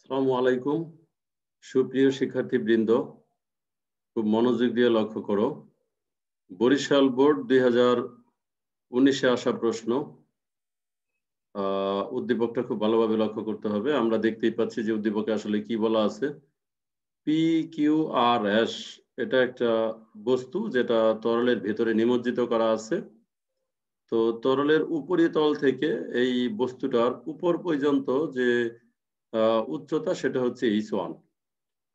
আসসালামু আলাইকুম। সুপ্রিয় শিক্ষার্থীবৃন্দ, খুব মনোযোগ দিয়ে লক্ষ্য করো। বরিশাল বোর্ড 2019-এ আসা প্রশ্ন। উদ্দীপকটা খুব ভালোভাবে লক্ষ্য করতে হবে। আমরা দেখতেই পাচ্ছি যে উদ্দীপকে আসলে কি বলা আছে। PQRS এটা একটা বস্তু যেটা তরলের ভেতরে নিমজ্জিত করা আছে। তো তরলের উপরিতল থেকে এই বস্তুটার উপর পর্যন্ত যে উচ্চতা সেটা হচ্ছে h1।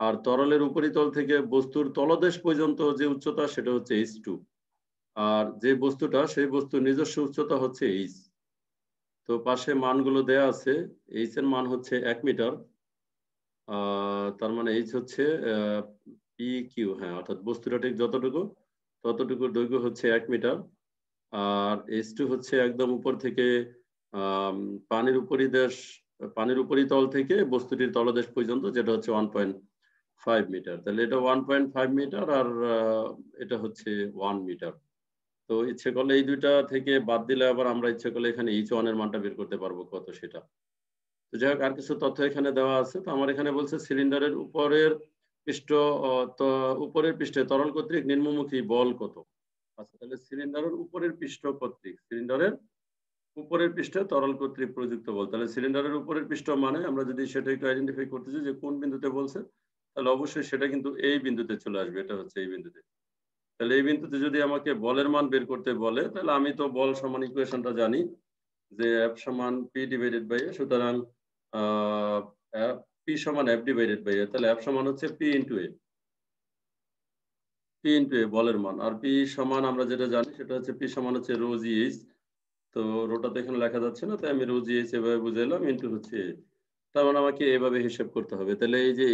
আর তরলের উপরিতল থেকে বস্তুর তলদেশ পর্যন্ত যে উচ্চতা সেটা হচ্ছে h2। আর যে বস্তুটা সেই বস্তুর নিজস্ব উচ্চতা হচ্ছে h। তো পাশে মানগুলো দেয়া আছে। h এর মান হচ্ছে 1 মিটার। তার মানে h হচ্ছে PQ, হ্যাঁ, অর্থাৎ বস্তুটা ঠিক যতটুকু ততটুকুর দৈর্ঘ্য হচ্ছে 1 মিটার। আর h2 হচ্ছে একদম উপর থেকে আম পানির পানির উপরিতল থেকে বস্তুটির তলদেশ পর্যন্ত, যেটা হচ্ছে 1.5 মিটার। তাহলে এটা 1.5 মিটার আর এটা হচ্ছে 1 মিটার। তো ইচ্ছে করলে এই দুইটা থেকে বাদ দিলে আবার আমরা ইচ্ছে করলে এখানে h1 এর মানটা বের করতে পারবো কত সেটা। তো যাই হোক, আর কিছু তথ্য এখানে দেওয়া আছে। তো আমার এখানে বলছে সিলিন্ডারের উপরের পৃষ্ঠ উপরের পৃষ্ঠে তরল কর্তৃক নিম্নমুখী বল কত। আচ্ছা, তাহলে সিলিন্ডারের উপরের পৃষ্ঠে তরল কর্তৃক প্রযুক্ত বল। তাহলে সিলিন্ডারের উপরের পৃষ্ঠ মানে আমরা যদি সেটা একটু আইডেন্টিফাই করতে চাই যে কোন বিন্দুতে বলছে, তাহলে অবশ্যই সেটা কিন্তু এই বিন্দুতে চলে আসবে। এটা হচ্ছে এই বিন্দুতে। তাহলে এই বিন্দুতে যদি আমাকে বলের মান বের করতে বলে, তাহলে আমি তো বল সমান ইকুয়েশনটা জানি যে F সমান P ডিভাইডেড বাই A। সুতরাং P সমান F ডিভাইডেড বাই A। তাহলে F সমান হচ্ছে P ইন্টু A বলের মান। আর P সমান আমরা যেটা জানি সেটা হচ্ছে P সমান হচ্ছে রো জি এইচ। তো রোটা তো এখানে লেখা যাচ্ছে না, তাই আমি রো জি এইচ এভাবে বুঝাইলাম, ইন্টু হচ্ছে A। তার মানে আমাকে এভাবে হিসাব করতে হবে। তাহলে এই যে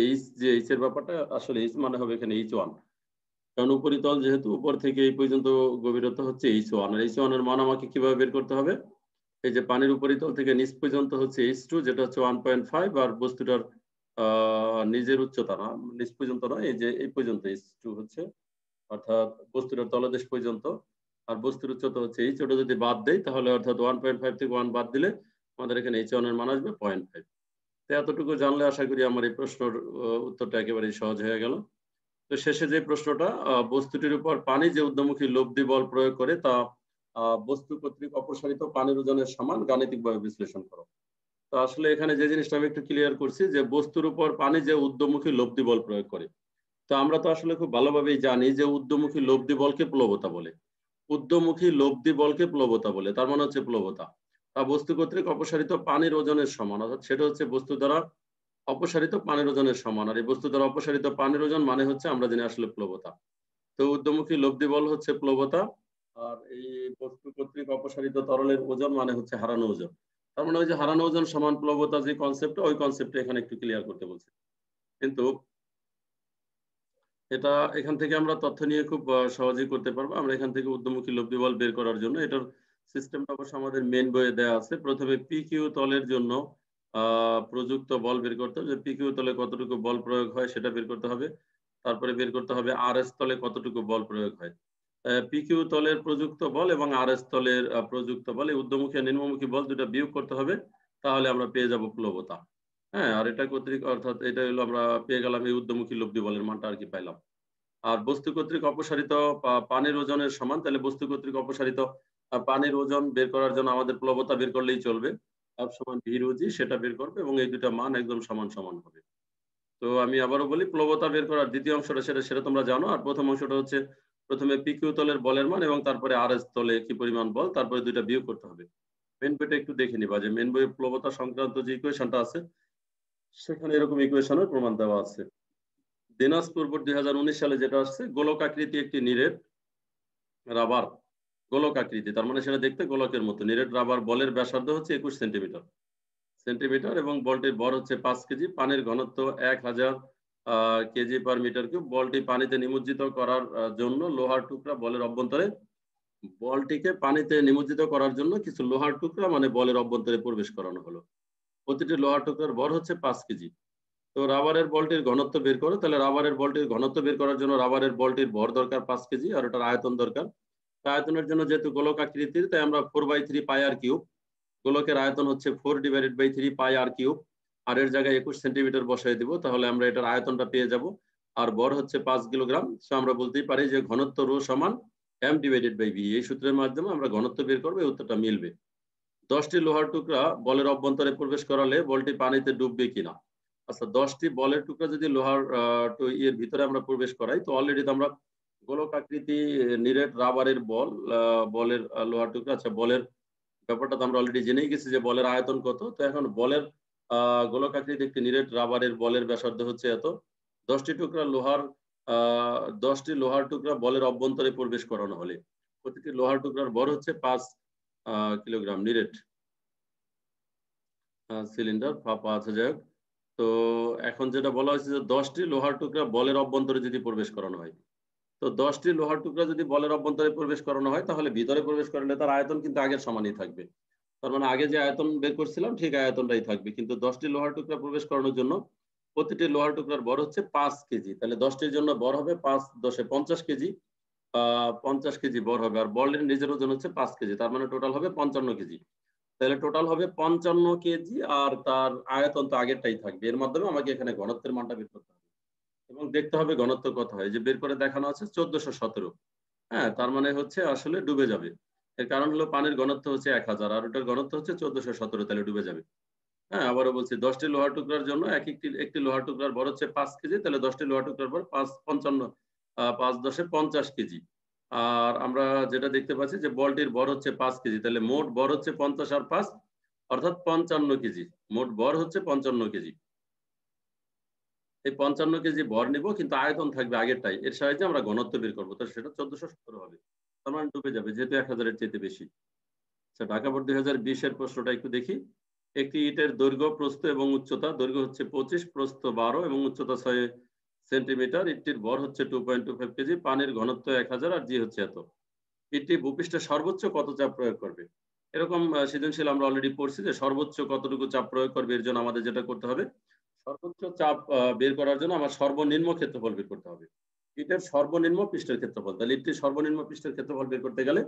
এইচ এর ব্যাপারটা, আসলে এইচ মানে হবে এখানে h1। কারণ উপরিতল যেহেতু, উপর থেকে এই পর্যন্ত গভীরতা হচ্ছে h1। আর h1 এর মান আমাকে কিভাবে বের করতে হবে? এই যে পানির উপরিতল থেকে নিচ পর্যন্ত হচ্ছে h2, যেটা হচ্ছে 1.5। আর বস্তুটার নিজের উচ্চতা না, নিচ পর্যন্ত নয়, এই যে এই পর্যন্ত h2 হচ্ছে, অর্থাৎ বস্তুটার তলদেশ পর্যন্ত। আর বস্তুর উচ্চতা হচ্ছে h। ওটা যদি বাদ দেই তাহলে, অর্থাৎ 1.5 থেকে 1 বাদ দিলে আমাদের এখানে h1 এর মান আসবে 0.5। তো এতটুকু জানলে আশা করি আমার এই প্রশ্নের উত্তরটা একেবারেই সহজ হয়ে গেল। তো শেষে যে প্রশ্নটা, বস্তুটির উপর পানি যে ঊর্ধ্বমুখী লব্ধি বল প্রয়োগ করে তা বস্তু কর্তৃক অপসারিত পানির ওজনের সমান, গাণিতিকভাবে বিশ্লেষণ করো। তো আসলে এখানে যে জিনিসটা আমি একটু ক্লিয়ার করছি যে বস্তুর উপর পানি যে ঊর্ধ্বমুখী লব্ধি বল প্রয়োগ করে, তো আমরা তো আসলে খুব ভালোভাবেই জানি যে ঊর্ধ্বমুখী লব্ধি বলকে প্লবতা বলে। ঊর্ধ্বমুখী লব্ধি বলকে প্লবতা বলে, তার মানে হচ্ছে প্লবতা। তা বস্তু কর্তৃক অপসারিত পানির ওজনের সমান, অর্থাৎ সেটা হচ্ছে বস্তু দ্বারা অপসারিত পানির ওজনের সমান। আর এই বস্তু দ্বারা অপসারিত পানির ওজন মানে হচ্ছে আমরা জানি আসলে প্লবতা। তো ঊর্ধ্বমুখী লব্ধি বল হচ্ছে প্লবতা। আর এই বস্তু কর্তৃক অপসারিত তরলের ওজন মানে হচ্ছে হারানো ওজন। তার মানে ওই যে হারানো ওজন সমান প্লবতা, যে কনসেপ্ট, ওই কনসেপ্টটা এখানে একটু ক্লিয়ার করতে বলছে। কিন্তু এটা এখান থেকে আমরা তথ্য নিয়ে খুব সহজেই করতে পারবো। আমরা এখান থেকে ঊর্ধ্বমুখী লব্ধি বল বের করার জন্য এটার সিস্টেমটা অবশ্য আমাদের মেন বইয়ে দেওয়া আছে। প্রথমে পিকিউ তলের জন্য প্রযুক্ত বল বের করতে হবে, যে পিকিউ তলে কতটুকু বল প্রয়োগ হয় সেটা বের করতে হবে। তারপরে বের করতে হবে আর এস তলে কতটুকু বল প্রয়োগ হয়। পিকিউ তলের প্রযুক্ত বল এবং আর এস তলের প্রযুক্ত বল, এই ঊর্ধ্বমুখী আর নিম্নমুখী বল দুটো বিয়োগ করতে হবে, তাহলে আমরা পেয়ে যাব প্লবতা। হ্যাঁ, আর এটা কর্তৃক, অর্থাৎ এটা হলো আমরা পেয়ে গেলাম এই ঊর্ধ্বমুখী লব্ধি বলের মানটা আর কি পাইলাম। আর বস্তু কর্তৃক অপসারিত পানির ওজনের সমান, তাহলে বস্তু কর্তৃক অপসারিত পানির ওজন বের করার জন্য আমাদের প্লবতা বের করলেই চলবে। F সমান ভি রো জি, সেটা বের করবে এবং এই দুটা মান একদম সমান সমান হবে। তো আমি আবারও বলি, প্লবতা বের করার দ্বিতীয় অংশটা সেটা সেটা তোমরা জানো। আর প্রথম অংশটা হচ্ছে প্রথমে পিকিউ তলের বলের মান এবং তারপরে আর এস তলে কি পরিমাণ বল, তারপরে দুইটা বিয়োগ করতে হবে। মেন বইটা একটু দেখে নিবা, যে মেন বইয়ে প্লবতা সংক্রান্ত যে ইকুয়েশনটা আছে সেখানে এরকম ইকুয়েশনের প্রমাণ দেওয়া আছে। দিনাজপুর বোর্ড 2019 সালে যেটা আসছে, গোলক আকৃতি একটি নিরেট রাবার, গোলক আকৃতি, তার মানে সেটা দেখতে গোলকের মতো। নিরেট রাবার বলের ব্যাসার্ধ হচ্ছে 21 সেন্টিমিটার এবং বলটির ভর হচ্ছে 5 কেজি। পানির ঘনত্ব 1000 কেজি পার মিটার কিউব। বলটি পানিতে নিমজ্জিত করার জন্য লোহার টুকরা বলের অভ্যন্তরে, বলটিকে পানিতে নিমজ্জিত করার জন্য কিছু লোহার টুকরা মানে বলের অভ্যন্তরে প্রবেশ করানো হলো। প্রতিটি লোহার টুকরার ভর হচ্ছে 5 কেজি। তো রাবারের বলটির ঘনত্ব বের করো। তাহলে রাবারের বলটির ঘনত্ব বের করার জন্য রাবারের বলটির ভর দরকার 5 কেজি, আর ওটার আয়তন দরকার। আয়তনের জন্য যেহেতু গোলক আকৃতির, তাই আমরা 4/3 পাই আর কিউব। গোলকের আয়তন হচ্ছে 4/3 পাই আর কিউব। আর এর জায়গায় 21 সেন্টিমিটার বসাই দিব, তাহলে আমরা এটার আয়তনটা পেয়ে যাব। আর ভর হচ্ছে 5 কিলোগ্রাম। সো আমরা বলতেই পারি যে ঘনত্ব রো সমান m ডিভাইডেড বাই v। এই সূত্রের মাধ্যমে আমরা ঘনত্ব বের করব, এই উত্তরটা মিলবে। 10টি লোহার টুকরা বলের অভ্যন্তরে প্রবেশ করালে বলটি পানিতে ডুববে কিনা। আচ্ছা, 10টি বলের টুকরা যদি লোহার এর ভিতরে আমরা প্রবেশ করাই, তো অলরেডি তো আমরা গোলকাকৃতি নিরেট রাবারের বলের লোহার টুকরা, আচ্ছা বলের ব্যাপারটা তো আমরা অলরেডি জেনেই গেছি যে বলের আয়তন কত। তো এখন বলের গোলকাকৃতি একটি নিরেট রাবারের বলের ব্যাসার্ধ হচ্ছে এত। 10টি টুকরা লোহার 10টি লোহার টুকরা বলের অভ্যন্তরে প্রবেশ করানো হলে প্রতিটি লোহার টুকরার ভর হচ্ছে 5 কিলোগ্রাম। নিরেট সিলিন্ডার 5,000। তো এখন যেটা বলা হয়েছে যে 10টি লোহার টুকরা বলের অভ্যন্তরে যদি প্রবেশ করানো হয়, তো 10টি লোহার টুকরা যদি বলের অভ্যন্তরে প্রবেশ করানো হয়, তাহলে ভিতরে প্রবেশ করলে তার আয়তন কিন্তু আগের সমানই থাকবে। তার মানে আগে যে আয়তন বের করছিলাম ঠিক আয়তনটাই থাকবে, কিন্তু 10টি লোহার টুকরা প্রবেশ করানোর জন্য প্রতিটি লোহার টুকরার ভর হচ্ছে 5 কেজি। তাহলে 10টির জন্য ভর হবে 5 10 50 কেজি। 50 কেজি ভর হবে। আর বলের নিজের ওজন হচ্ছে 5 কেজি, তার মানে টোটাল হবে 55 কেজি। তাহলে টোটাল হবে 55 কেজি, আর তার আয়তন তো আগেরটাই থাকবে। এর মাধ্যমে আমাকে এখানে ঘনত্বের মানটা বের করতে হবে এবং দেখতে হবে ঘনত্ব কত হয়। যে বের করে দেখানো আছে 1417। হ্যাঁ, তার মানে হচ্ছে আসলে ডুবে যাবে। এর কারণ হলো পানির ঘনত্ব হচ্ছে 1000 আর ওটার ঘনত্ব হচ্ছে 1417, তাহলে ডুবে যাবে। হ্যাঁ, আবারও বলছি 10টি লোহার টুকরার জন্য একটি লোহার টুকরার ভর হচ্ছে 5 কেজি, তাহলে 10টি লোহার টুকরার ভর 55 5 10 50 কেজি। আর আমরা যেটা দেখতে পাচ্ছি যে বলটির ভর হচ্ছে 5 কেজি, তাহলে মোট ভর হচ্ছে 50 আর 5 অর্থাৎ 55 কেজি। মোট ভর হচ্ছে 55 কেজি। এই 55 কেজি ভর নিব, কিন্তু আয়তন থাকবে আগেরটাই। এর সাহায্যে আমরা ঘনত্ব বের করবো, তো সেটা 1417 হবে। তার মানে ডুবে যাবে যেহেতু 1000 এর চাইতে বেশি। আচ্ছা, ঢাকা বোর্ড 2020 এর প্রশ্নটা একটু দেখি। একটি ইটের দৈর্ঘ্য, প্রস্থ এবং উচ্চতা। দৈর্ঘ্য হচ্ছে 25, প্রস্থ 12 এবং উচ্চতা 6 সেন্টিমিটার। ইটটির ভর হচ্ছে 2.25 কেজি। পানির ঘনত্ব 1000 আর জি হচ্ছে এত। ইটটি ভূপৃষ্ঠে সর্বোচ্চ কত চাপ প্রয়োগ করবে? এরকম সৃজনশীল আমরা অলরেডি পড়ছি যে সর্বোচ্চ কতটুকু চাপ প্রয়োগ করবে। এর জন্য আমাদের যেটা করতে হবে, সর্বোচ্চ চাপ বের করার জন্য আমার সর্বনিম্ন ক্ষেত্রফল বের করতে হবে। ইটের সর্বনিম্ন পৃষ্ঠের ক্ষেত্রফল। তাহলে ইটটির সর্বনিম্ন পৃষ্ঠের ক্ষেত্রফল বের করতে গেলে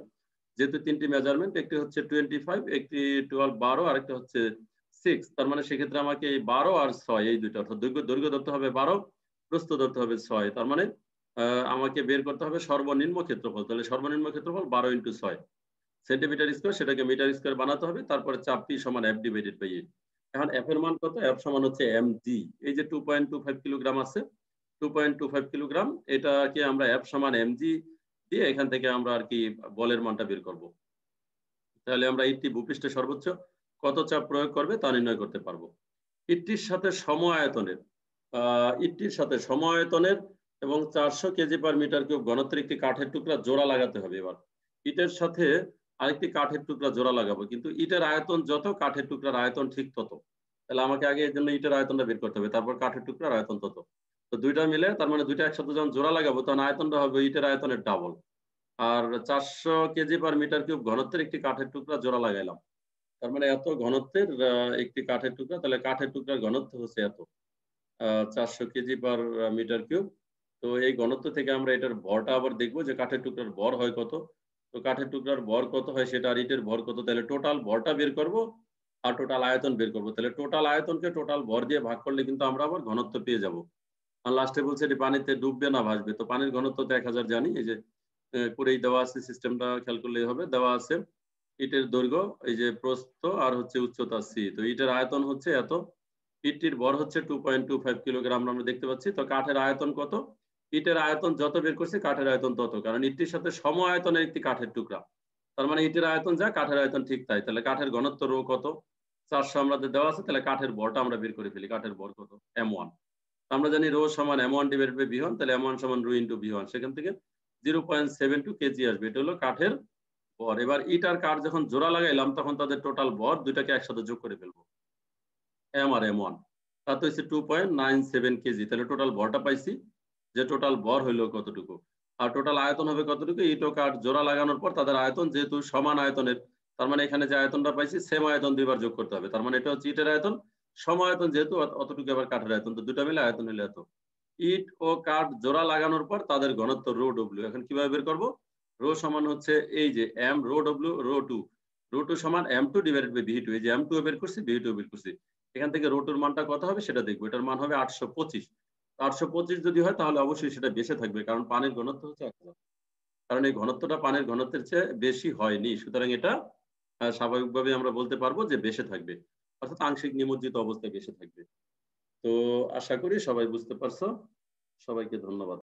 যেহেতু 3টি মেজারমেন্ট, একটি হচ্ছে 25, একটি 12 আর একটা হচ্ছে 6, তার মানে সেক্ষেত্রে আমাকে এই 12 আর 6 এই দুইটা, অর্থাৎ দৈর্ঘ্য ধরতে হবে 12, প্রস্থ ধরতে হবে 6। তার মানে আমাকে বের করতে হবে সর্বনিম্ন ক্ষেত্রফল। তাহলে সর্বনিম্ন ক্ষেত্রফল 12 × 6 সেন্টিমিটার স্কয়ার, সেটাকে মিটার স্কয়ার বানাতে হবে। তারপরে চাপ পি সমান এফ ডিভাইডেড বাই এ। এখন এফ এর মান কত? এফ সমান হচ্ছে mg। এই যে 2.25 কিলোগ্রাম আছে, 2.25 কিলোগ্রাম, এটাকে আমরা এফ সমান mg দিয়ে এখান থেকে আমরা আর কি বলের মানটা বের করব। তাহলে আমরা ইটটি ভূপৃষ্ঠে সর্বোচ্চ কত চাপ প্রয়োগ করবে তা নির্ণয় করতে পারবো। ইটটির সাথে সম আয়তনের এবং 400 কেজি পার মিটার কিউব ঘনত্বের একটি কাঠের টুকরা জোড়া লাগাতে হবে। এবার ইটের সাথে আরেকটি কাঠের টুকরা জোড়া লাগাবো, কিন্তু ইটের আয়তন যত কাঠের টুকরার আয়তন ঠিক তত। তাহলে আমাকে আগে এর জন্য ইটের আয়তনটা বের করতে হবে, তারপর কাঠের টুকরার আয়তন তত। তো দুইটা মিলে, তার মানে দুইটা একসাথে যখন জোড়া লাগাবো তখন আয়তনটা হবে ইটের আয়তনের ডাবল। আর 400 কেজি পার মিটার কিউব ঘনত্বের একটি কাঠের টুকরা জোড়া লাগাইলাম, তার মানে এত ঘনত্বের একটি কাঠের টুকরা, তাহলে কাঠের টুকরার ঘনত্ব হচ্ছে এত 400 কেজি পার মিটার কিউব। তো এই ঘনত্ব থেকে আমরা এটার ভরটা আবার দেখবো যে কাঠের টুকরার ভর হয় কত। তো কাঠের টুকরার ভর কত হয় সেটা, আর ইটের ভর কত, তাহলে টোটাল ভরটা বের করব আর টোটাল আয়তন বের করবো। তাহলে টোটাল আয়তনকে টোটাল ভর দিয়ে ভাগ করলে কিন্তু আমরা আবার ঘনত্ব পেয়ে যাব। আর লাস্টে বলছে এটি পানিতে ডুববে না ভাসবে। তো পানির ঘনত্ব তো 1000 জানি, এই যে করেই দেওয়া আছে, সিস্টেমটা খেয়াল করলেই হবে। দেওয়া আছে ইটের দৈর্ঘ্য, এই যে প্রস্থ আর হচ্ছে উচ্চতা সি। তো ইটের আয়তন হচ্ছে এত, ইটটির ভর হচ্ছে 2.25 কিলোগ্রাম আমরা দেখতে পাচ্ছি। তো কাঠের আয়তন কত? ইটের আয়তন যত বের করছে কাঠের আয়তন তত, কারণ ইটটির সাথে সম আয়তনের একটি কাঠের টুকরা। তার মানে ইটের আয়তন যা কাঠের আয়তন ঠিক তাই। তাহলে কাঠের ঘনত্ব রো কত? 400 আমাদের দেওয়া আছে, তাহলে কাঠের ভরটা আমরা বের করে ফেলি। কাঠের ভর কত? m1। আমরা জানি রো সমান m1 ডিভাইডেড বাই v1, তাহলে m1 সমান রো ইনটু v1। সেখান থেকে 0.72 কেজি আসবে। এটা হলো কাঠের ভর। এবার ইট আর কাঠ যখন জোড়া লাগাইলাম তখন তাদের টোটাল ভর দুইটাকে একসাথে যোগ করে ফেলবো, m আর m1। তাতে হচ্ছে 2.97 কেজি। তাহলে টোটাল ভরটা পাইছি যে টোটাল ভর হইলো কতটুকু, আর টোটাল আয়তন হবে কতটুকু। ইট ও কাঠ জোড়া লাগানোর পর তাদের আয়তন যেহেতু সমান আয়তনের, তার মানে এখানে যে আয়তনটা পাইছি সেম আয়তন দুইবার যোগ করতে হবে। তার মানে এটা হচ্ছে ইটের আয়তন, সম আয়তন যেহেতু অতটুকু আবার কাঠের আয়তন, তো দুটা মিলে আয়তন হলে এত। ইট ও কাঠ জোড়া লাগানোর পর তাদের ঘনত্ব রো ডব্লিউ। এখন কিভাবে বের করব? রো সমান হচ্ছে এই যে m rho W rho two, rho two সমান m2 ডিভাইডেড বাই v2। এই যে m2 বের করছি, v2 বের করছি। এখান থেকে রোটোর মানটা কত হবে সেটা দেখবো। এটার মান হবে 825। 825 যদি হয় তাহলে অবশ্যই সেটা বেশি থাকবে। কারণ পানির ঘনত্ব হচ্ছে 1000। কারণ এই ঘনত্বটা পানির ঘনত্বের চেয়ে বেশি হয়নি। সুতরাং এটা স্বাভাবিকভাবেই আমরা বলতে পারবো যে বেশি থাকবে। অর্থাৎ আংশিক নিমজ্জিত অবস্থায় বেশি থাকবে। তো আশা করি সবাই বুঝতে পারছো। সবাইকে ধন্যবাদ।